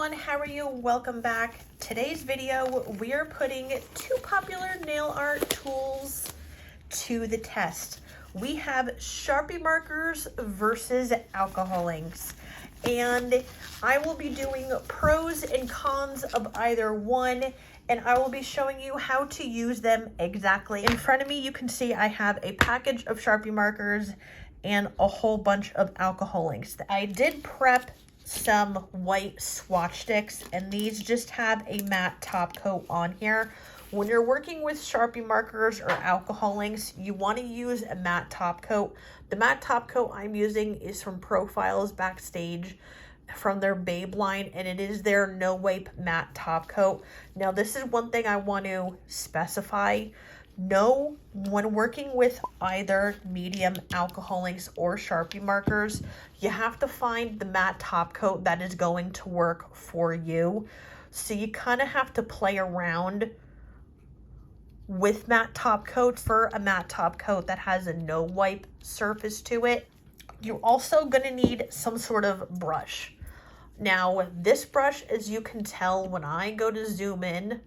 everyone, how are you? Welcome back. Today's video, we are putting two popular nail art tools to the test. We have Sharpie markers versus alcohol inks. And I will be doing pros and cons of either one, and I will be showing you how to use them exactly. In front of me, you can see I have a package of Sharpie markers and a whole bunch of alcohol inks. I did prep some white Swatch sticks, and these just have a matte top coat on here. When you're working with Sharpie markers or alcohol inks, you want to use a matte top coat. The matte top coat I'm using is from Profiles Backstage from their Babe line, and it is their no wipe matte top coat. Now this is one thing I want to specify. No, when working with either medium alcohol inks or Sharpie markers, you have to find the matte top coat that is going to work for you. So you kind of have to play around with matte top coat for a matte top coat that has a no wipe surface to it. You're also going to need some sort of brush. Now this brush, as you can tell when I go to zoom in,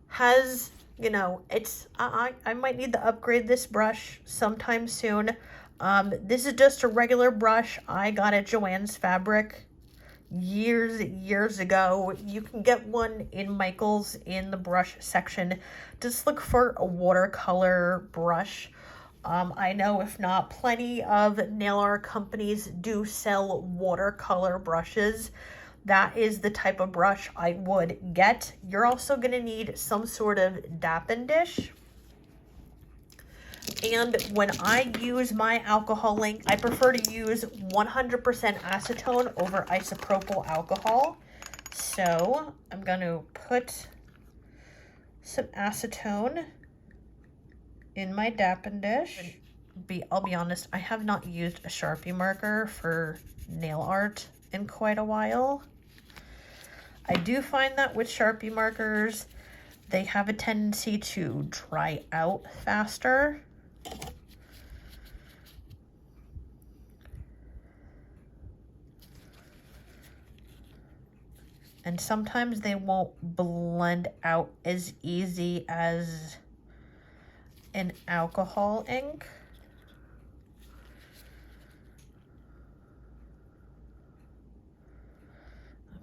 has, you know, it's, I might need to upgrade this brush sometime soon. This is just a regular brush I got at Joann's Fabric years ago. You can get one in Michael's in the brush section. Just look for a watercolor brush. I know if not, plenty of nail art companies do sell watercolor brushes. That is the type of brush I would get. You're also going to need some sort of dappen dish. And when I use my alcohol ink, I prefer to use 100% acetone over isopropyl alcohol. So I'm going to put some acetone in my dappen dish. I'll be honest, I have not used a Sharpie marker for nail art in quite a while. I do find that with Sharpie markers, they have a tendency to dry out faster. And sometimes they won't blend out as easy as an alcohol ink.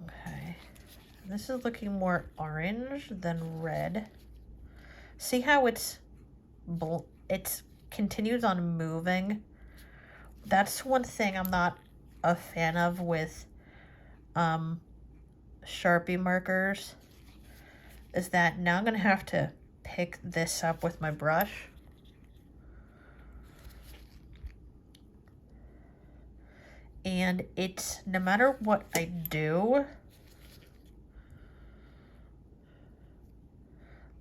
Okay, this is looking more orange than red. See how it continues on moving? That's one thing I'm not a fan of with Sharpie markers, is that now I'm gonna have to pick this up with my brush. And it's, no matter what I do,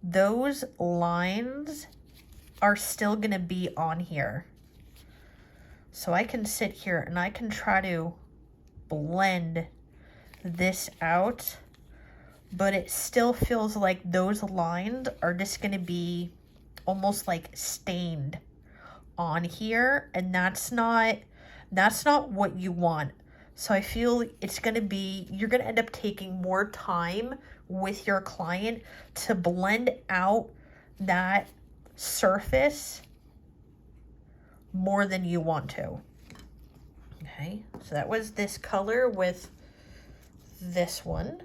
those lines are still gonna be on here. So I can sit here and I can try to blend this out, but it still feels like those lines are just gonna be almost like stained on here, and that's not what you want. So I feel it's gonna be, you're gonna end up taking more time with your client to blend out that surface more than you want to. Okay, so that was this color with this one,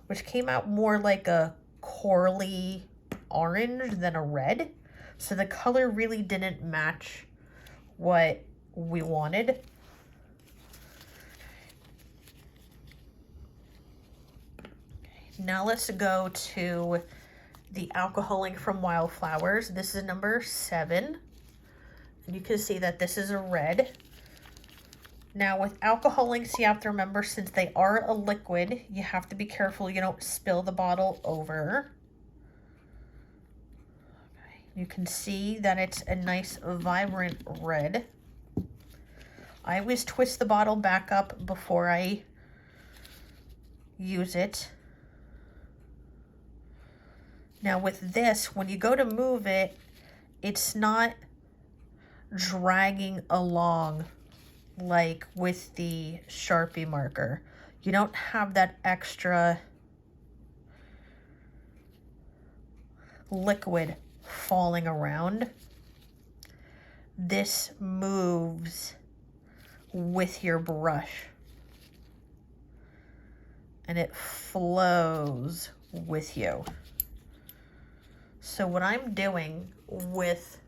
which came out more like a corally orange than a red. So the color really didn't match what we wanted. Now let's go to the alcohol ink from Wildflowers. This is number 7. And you can see that this is a red. Now with alcohol inks, you have to remember, since they are a liquid, you have to be careful you don't spill the bottle over. Okay. You can see that it's a nice vibrant red. I always twist the bottle back up before I use it. Now with this, when you go to move it, it's not dragging along like with the Sharpie marker. You don't have that extra liquid falling around. This moves with your brush and it flows with you. So what I'm doing with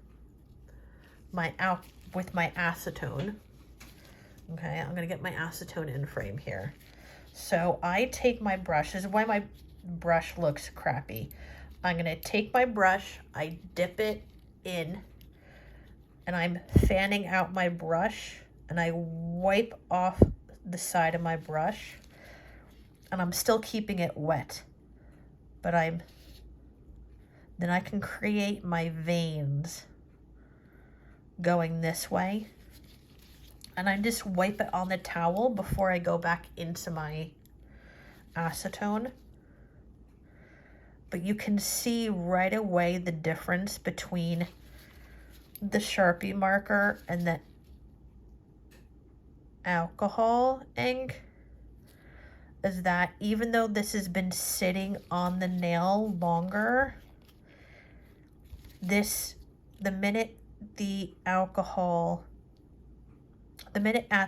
my acetone, okay, I'm gonna get my acetone in frame here. So I take my brush, this is why my brush looks crappy. I'm gonna take my brush, I dip it in, and I'm fanning out my brush, and I wipe off the side of my brush, and I'm still keeping it wet, but then I can create my veins going this way, and I just wipe it on the towel before I go back into my acetone. But you can see right away the difference between the Sharpie marker and the alcohol ink is that even though this has been sitting on the nail longer, the minute the at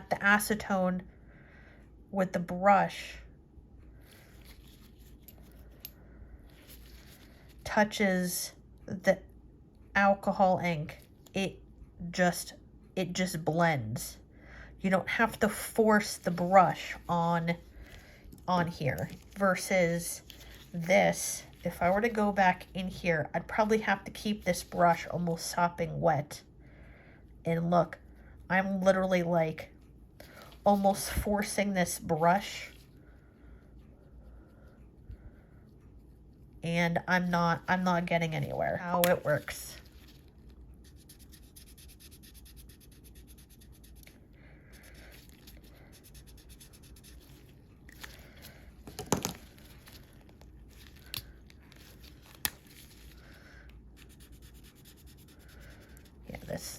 the acetone with the brush touches the alcohol ink, it just blends. You don't have to force the brush on here, versus this, if I were to go back in here, I'd probably have to keep this brush almost sopping wet. And look, I'm literally like almost forcing this brush, and I'm not getting anywhere. How it works.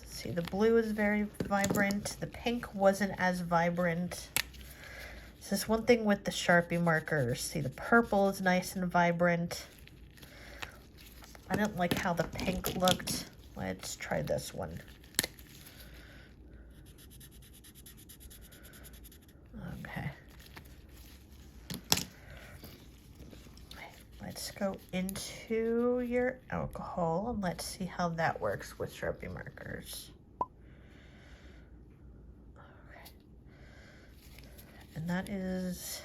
See, the blue is very vibrant. The pink wasn't as vibrant. This is one thing with the Sharpie markers. See, the purple is nice and vibrant. I didn't like how the pink looked. Let's try this one. Okay. Let's go into your alcohol and let's see how that works with Sharpie markers. Okay. And that is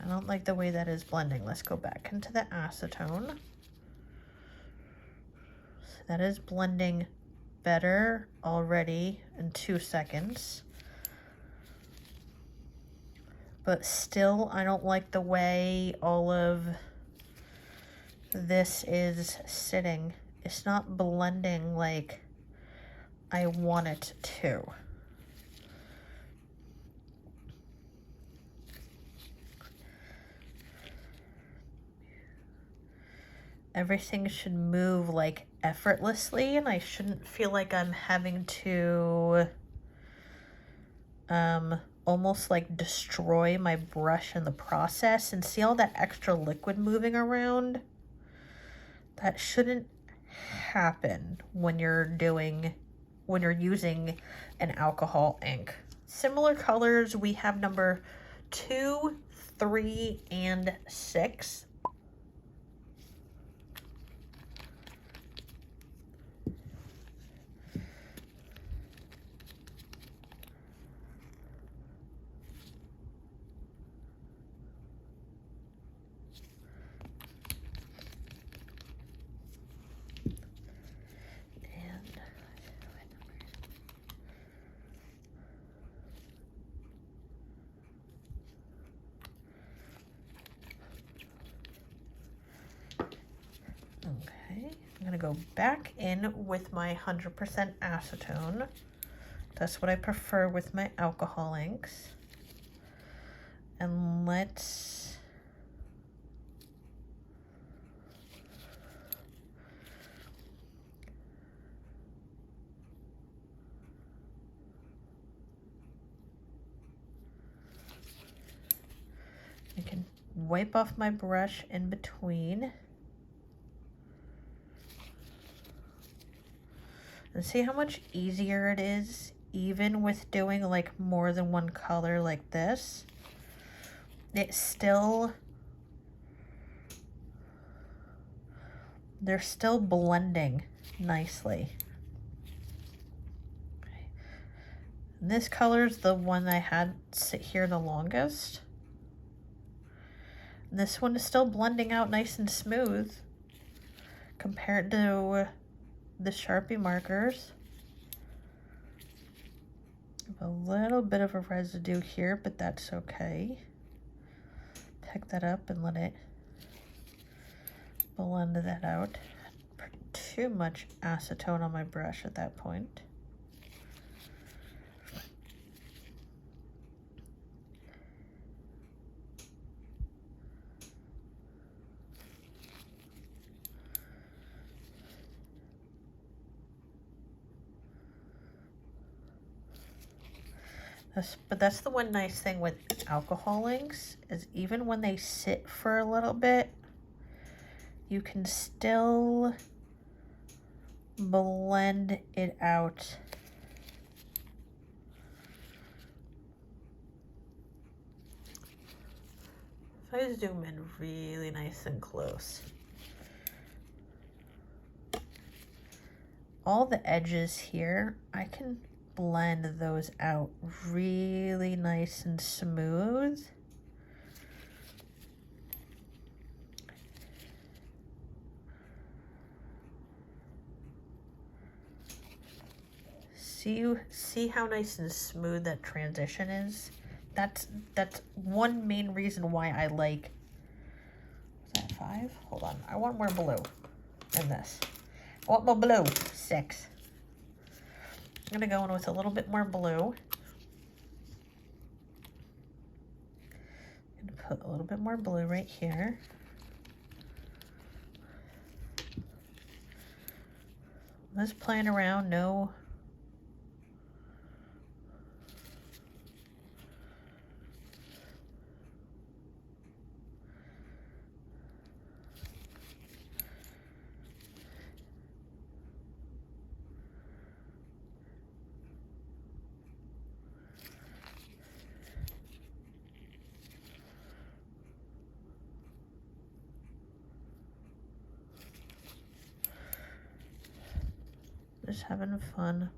I don't like the way that is blending. Let's go back into the acetone. So that is blending better already in 2 seconds. But still, I don't like the way all of this is sitting. It's not blending like I want it to. Everything should move like effortlessly, and I shouldn't feel like I'm having to almost like destroy my brush in the process. And see all that extra liquid moving around? That shouldn't happen when you're using an alcohol ink. Similar colors, we have number 2, 3, and 6. I'm gonna go back in with my 100% acetone. That's what I prefer with my alcohol inks. And let's wipe off my brush in between. And see how much easier it is, even with doing like more than one color like this. It's still, they're still blending nicely. Okay. And this color is the one I had sit here the longest. And this one is still blending out nice and smooth compared to the Sharpie markers. A little bit of a residue here, but that's okay. Pick that up and let it blend that out. Put too much acetone on my brush at that point. But that's the one nice thing with alcohol inks, is even when they sit for a little bit, you can still blend it out. If I zoom in really nice and close, all the edges here, I can blend those out really nice and smooth. See how nice and smooth that transition is? That's one main reason why I like, was that 5? Hold on, I want more blue in this. I want more blue. 6. I'm gonna go in with a little bit more blue. I'm gonna put a little bit more blue right here. Just playing around, no. Just having fun.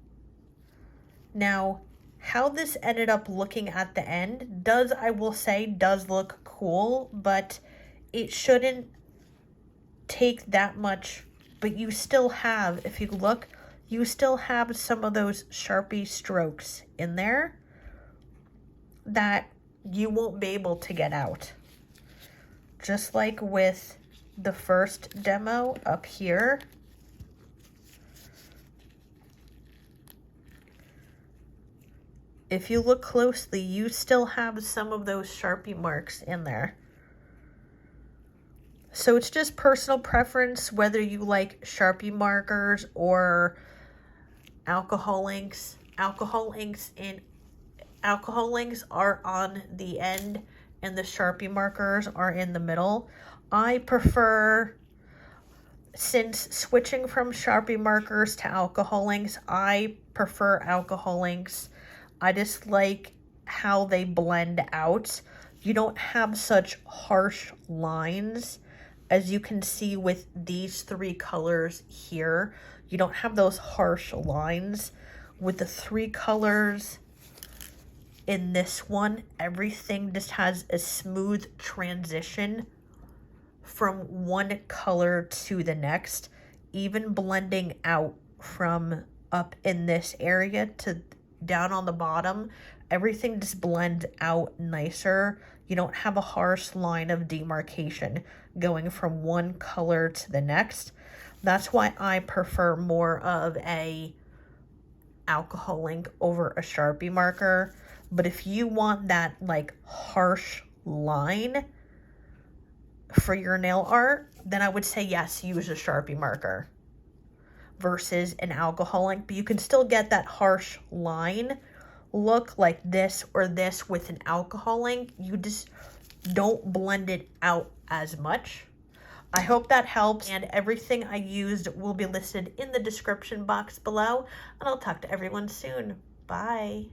Now, how this ended up looking at the end does, I will say, does look cool, but it shouldn't take that much. But you still have, if you look, you still have some of those Sharpie strokes in there that you won't be able to get out. Just like with the first demo up here. If you look closely, you still have some of those Sharpie marks in there. So it's just personal preference whether you like Sharpie markers or alcohol inks. Alcohol inks are on the end and the Sharpie markers are in the middle. I prefer, since switching from Sharpie markers to alcohol inks, I prefer alcohol inks. I just like how they blend out. You don't have such harsh lines as you can see with these 3 colors here. You don't have those harsh lines. With the 3 colors in this one, everything just has a smooth transition from one color to the next, even blending out from up in this area to down on the bottom. Everything just blends out nicer. You don't have a harsh line of demarcation going from one color to the next. That's why I prefer more of a alcohol ink over a Sharpie marker. But if you want that like harsh line for your nail art, then I would say yes, use a Sharpie marker versus an alcohol ink. But you can still get that harsh line look like this or this with an alcohol ink. don't blend it out as much. I hope that helps, and everything I used will be listed in the description box below, and I'll talk to everyone soon. Bye.